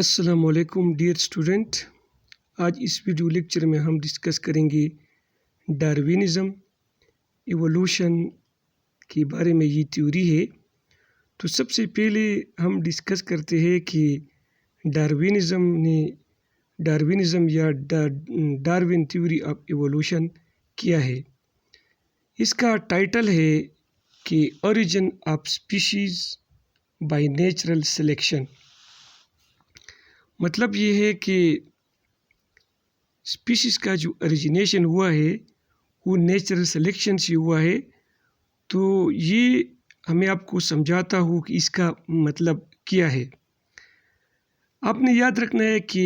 السلام علیکم dear student, آج اس ویڈیو لیکچر میں ہم ڈسکس کریں گے ڈاروینزم ایوولوشن کے بارے میں۔ یہ تھیوری ہے، تو سب سے پہلے ہم ڈسکس کرتے ہیں کہ ڈاروینزم یا ڈاروین تھیوری آف ایوولوشن کیا ہے۔ اس کا ٹائٹل ہے کہ origin of species by natural selection. مطلب یہ ہے کہ اسپیشیز کا جو اوریجنیشن ہوا ہے وہ نیچرل سلیکشن سے ہوا ہے۔ تو یہ ہمیں آپ کو سمجھاتا ہوں کہ اس کا مطلب کیا ہے۔ آپ نے یاد رکھنا ہے کہ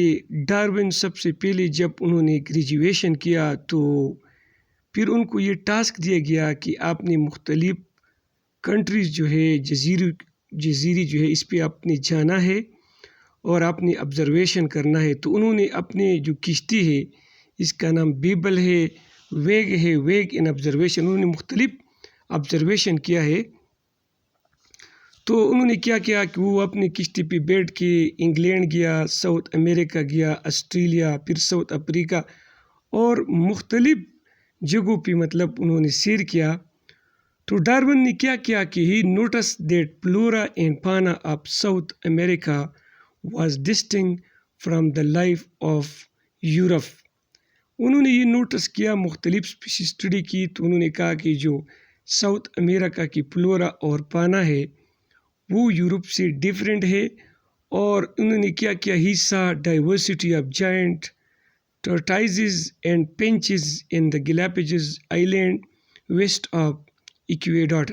ڈاروین سب سے پہلے جب انہوں نے گریجویشن کیا تو پھر ان کو یہ ٹاسک دیا گیا کہ آپ نے مختلف کنٹریز جو ہے جزیری جو ہے اس پہ آپ نے جانا ہے اور آپ نے آبزرویشن کرنا ہے۔ تو انہوں نے اپنے جو کشتی ہے اس کا نام بیبل ہے، ویگ ان آبزرویشن، انہوں نے مختلف آبزرویشن کیا ہے۔ تو انہوں نے کیا کیا کہ وہ اپنی کشتی پہ بیٹھ کے انگلینڈ گیا، ساؤتھ امریکہ گیا، آسٹریلیا، پھر ساؤتھ افریقہ اور مختلف جگہوں پہ انہوں نے سیر کیا۔ تو ڈاروین نے کیا کیا کہ he notes that flora and fauna of South America was distinct from the life of Europe۔ انہوں نے یہ نوٹس کیا، مختلف اسپیشیز اسٹڈی کی، تو انہوں نے کہا کہ جو ساؤتھ امریکہ کی فلورا اور فانا ہے وہ یورپ سے ڈیفرنٹ ہے۔ اور انہوں نے کیا کیا، he saw diversity of giant tortoises and finches in the Galapagos island west of Ecuador.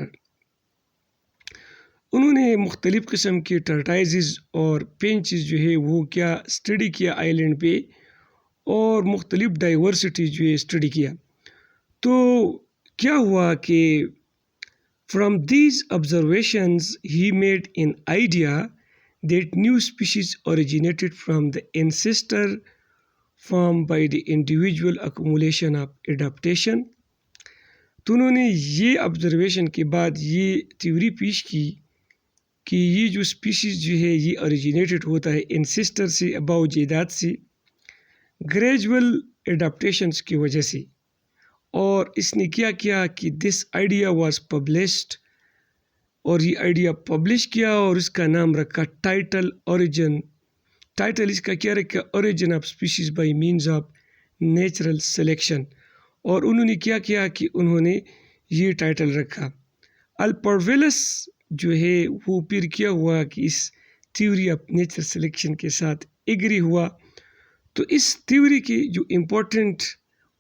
انہوں نے مختلف قسم کے ٹرٹائزز اور پینچز جو ہے وہ کیا اسٹڈی کیا آئیلینڈ پہ، اور مختلف ڈائیورسٹی جو ہے اسٹڈی کیا۔ تو کیا ہوا کہ from these observations he made an idea that new species originated from the ancestor form by the individual accumulation of adaptation. تو انہوں نے یہ آبزرویشن کے بعد یہ تھیوری پیش کی کہ یہ جو اسپیشیز جو ہے یہ اوریجنیٹڈ ہوتا ہے انسیسٹر سے، اباؤ جداد سے، گریجول ایڈاپٹیشنز کی وجہ سے۔ اور اس نے کیا کیا کہ دس آئیڈیا واز پبلشڈ، اور یہ آئیڈیا پبلش کیا اور اس کا نام رکھا ٹائٹل اس کا کیا رکھا، origin of species by means of natural selection. اور انہوں نے کیا کیا کہ انہوں نے یہ ٹائٹل رکھا۔ الپرویلس جو ہے وہ پھر کیا ہوا کہ اس تھیوری آف نیچرل سلیکشن کے ساتھ ایگری ہوا۔ تو اس تھیوری کی جو امپورٹنٹ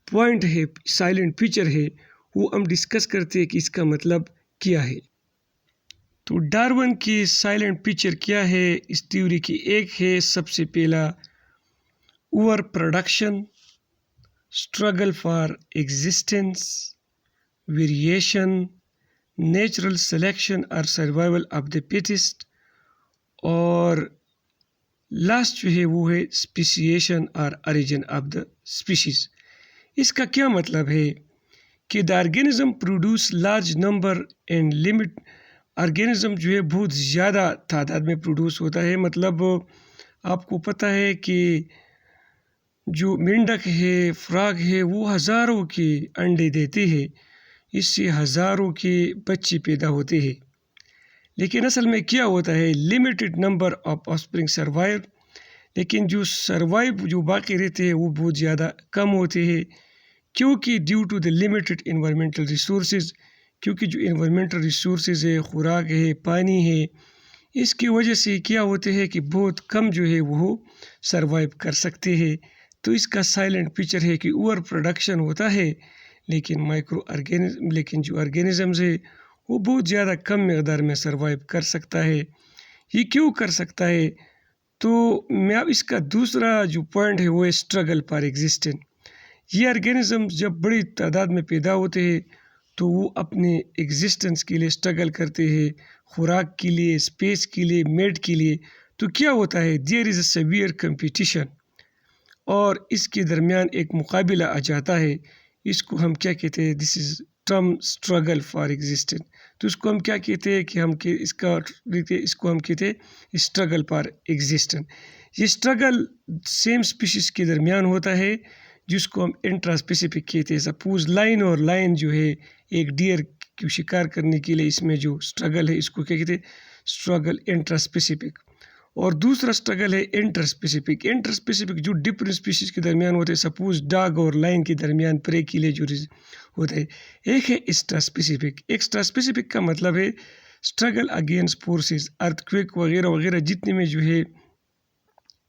پوائنٹ ہے، سائلنٹ فیچر ہے، وہ ہم ڈسکس کرتے ہیں کہ اس کا مطلب کیا ہے۔ تو ڈاروین کی سائلنٹ فیچر کیا ہے اس تھیوری کی؟ ایک ہے سب سے پہلا over production, struggle for existence, variation, natural selection اور سروائیول آف دا فٹیسٹ، اور لاسٹ جو ہے وہ ہے اسپیشیشن اور اوریجن آف دا اسپیشیز۔ اس کا کیا مطلب ہے کہ the organism produce large number and limit, organism جو ہے بہت زیادہ تعداد میں پروڈیوس ہوتا ہے۔ مطلب آپ کو پتہ ہے کہ جو مینڈک ہے، فراگ ہے، وہ ہزاروں کے انڈے دیتے ہیں، اس سے ہزاروں کے بچے پیدا ہوتے ہیں۔ لیکن اصل میں کیا ہوتا ہے، لمیٹڈ نمبر آف آفسپرنگ سروائیو، لیکن جو باقی رہتے ہیں وہ بہت زیادہ کم ہوتے ہیں، کیونکہ due to the limited environmental resources, کیونکہ جو انوائرمنٹل ریسورسز ہے، خوراک ہے، پانی ہے، اس کی وجہ سے کیا ہوتے ہیں کہ بہت کم جو ہے وہ سروائیو کر سکتے ہیں۔ تو اس کا سائلنٹ فیچر ہے کہ اوور پروڈکشن ہوتا ہے، لیکن جو آرگینزمز ہے وہ بہت زیادہ کم مقدار میں سروائیو کر سکتا ہے۔ یہ کیوں کر سکتا ہے؟ تو میں اب اس کا دوسرا جو پوائنٹ ہے وہ ہے اسٹرگل فار ایگزسٹنس۔ یہ آرگینزم جب بڑی تعداد میں پیدا ہوتے ہیں تو وہ اپنے ایگزسٹنس کے لیے اسٹرگل کرتے ہیں، خوراک کے لیے، اسپیس کے لیے، میٹ کے لیے۔ تو کیا ہوتا ہے، دیر از اے سیویئر کمپٹیشن، اور اس کے درمیان ایک مقابلہ آ جاتا ہے۔ اس کو ہم کیا کہتے ہیں، دس از ٹرم اسٹرگل فار ایگزسٹنس۔ تو اس کو ہم کیا کہتے ہیں کہ اس کو ہم کہتے ہیں اسٹرگل فار ایگزسٹنس۔ یہ اسٹرگل سیم اسپیشیز کے درمیان ہوتا ہے جس کو ہم انٹرا اسپیسیفک کہتے ہیں. سپوز لائن اور لائن جو ہے ایک ڈیئر کو شکار کرنے کے لیے اس میں جو اسٹرگل ہے اس کو کیا کہتے ہیں اسٹرگل انٹرا اسپیسیفک. اور دوسرا اسٹرگل ہے انٹر اسپیسیفک. انٹر اسپیسیفک جو ڈفرینٹ اسپیشیز کے درمیان ہوتے ہیں، سپوز ڈاگ اور لائن کے درمیان پرے کے لیے جو ہوتا ہے. ایک ہے ایکسٹرا اسپیسیفک. ایکسٹرا اسپیسیفک کا مطلب ہے اسٹرگل اگینسٹ فورسز، ارتھ کویک وغیرہ وغیرہ جتنے میں جو ہے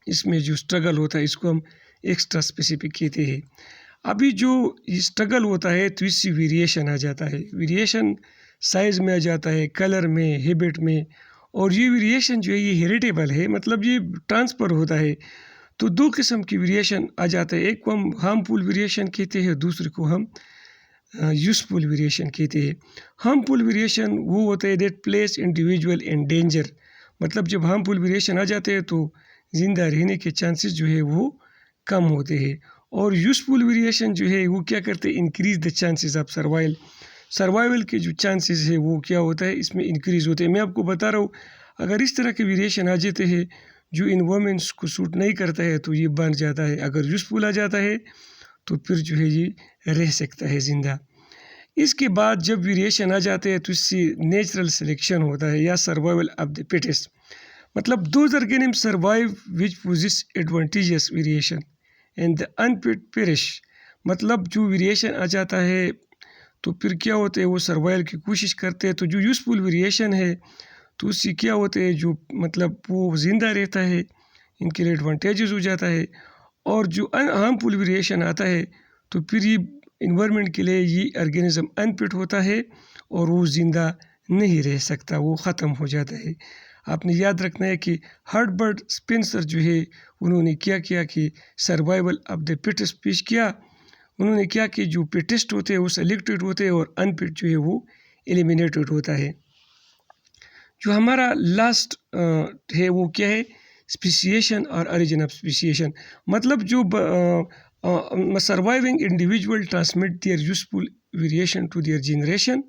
اس میں جو اسٹرگل ہوتا ہے اس کو ہم ایکسٹرا اسپیسیفک کہتے ہیں. ابھی جو اسٹرگل ہوتا ہے تو اس سے ویریشن آ جاتا ہے. ویریشن سائز میں آ جاتا ہے، کلر میں، ہیبٹ میں. اور یہ ویریشن جو ہے یہ ہیریٹیبل ہے، مطلب یہ ٹرانسفر ہوتا ہے. تو دو قسم کی ویریشن آ جاتا ہے، ایک کو ہم ہارمفل ویریشن کہتے ہیں، دوسرے کو ہم یوزفل ویریشن کہتے ہیں. ہارمفل ویریشن وہ ہوتا ہے that place individual in danger. مطلب جب ہارمفل ویریشن آ جاتے ہیں تو زندہ رہنے کے چانسز جو ہے وہ کم ہوتے ہیں. اور یوزفل ویریشن جو ہے وہ کیا کرتے ہیں increase the chances of survival کے جو چانسز ہے وہ کیا ہوتا ہے اس میں انکریز ہوتے ہیں. میں آپ کو بتا رہا ہوں اگر اس طرح کے ویریشن آ جاتے ہیں جو انوائرمنٹس کو سوٹ نہیں کرتا ہے تو یہ بن جاتا ہے. اگر یوزفل آ جاتا ہے تو پھر جو ہے یہ رہ سکتا ہے زندہ. اس کے بعد جب ویریشن آ جاتے ہیں تو اس سے نیچرل سلیکشن ہوتا ہے یا سروائیول آف دی فٹیسٹ. مطلب those organism survive which possess advantages variation and the انفٹ perish. مطلب جو ویریشن آ جاتا ہے تو پھر کیا ہوتا ہے وہ سروائیول کی کوشش کرتے ہیں. تو جو یوزفل ویریشن ہے تو اس سے کیا ہوتا ہے جو مطلب وہ زندہ رہتا ہے، ان کے لیے ایڈوانٹیجز ہو جاتا ہے. اور جو ہارمفل ویریشن آتا ہے تو پھر یہ انوائرمنٹ کے لیے یہ آرگینزم انفٹ ہوتا ہے اور وہ زندہ نہیں رہ سکتا، وہ ختم ہو جاتا ہے. آپ نے یاد رکھنا ہے کہ ہربرٹ اسپنسر جو ہے انہوں نے کیا کہ سروائیول آف دا فٹیسٹ پیش کیا. انہوں نے کیا کہ جو فٹیسٹ ہوتے ہیں وہ سلیکٹڈ ہوتے ہیں اور انفٹ جو ہے وہ ایلیمینیٹڈ ہوتا ہے. جو ہمارا لاسٹ ہے وہ کیا ہے اسپیسیشن اور اوریجن آف اسپیسیشن. مطلب جو surviving individual transmit their useful variation to their generation.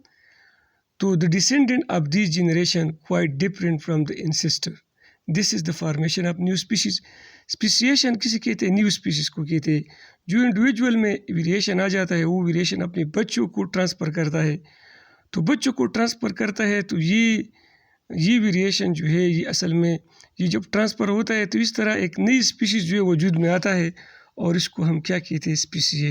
تو the descendant of these generation quite different from the ancestor. This is the formation of new species. اسپیسیشن کسی کہتے ہیں نیو اسپیشیز کو کہتے ہیں. جو انڈیویجول میں ویریشن آ جاتا ہے وہ ویریشن اپنے بچوں کو ٹرانسفر کرتا ہے. تو بچوں کو ٹرانسفر کرتا ہے تو یہ ویریشن جو ہے یہ اصل میں یہ جب ٹرانسفر ہوتا ہے تو اس طرح ایک نئی اسپیشیز جو ہے وجود میں آتا ہے اور اس کو ہم کیا کہتے ہیں اسپیسیشن.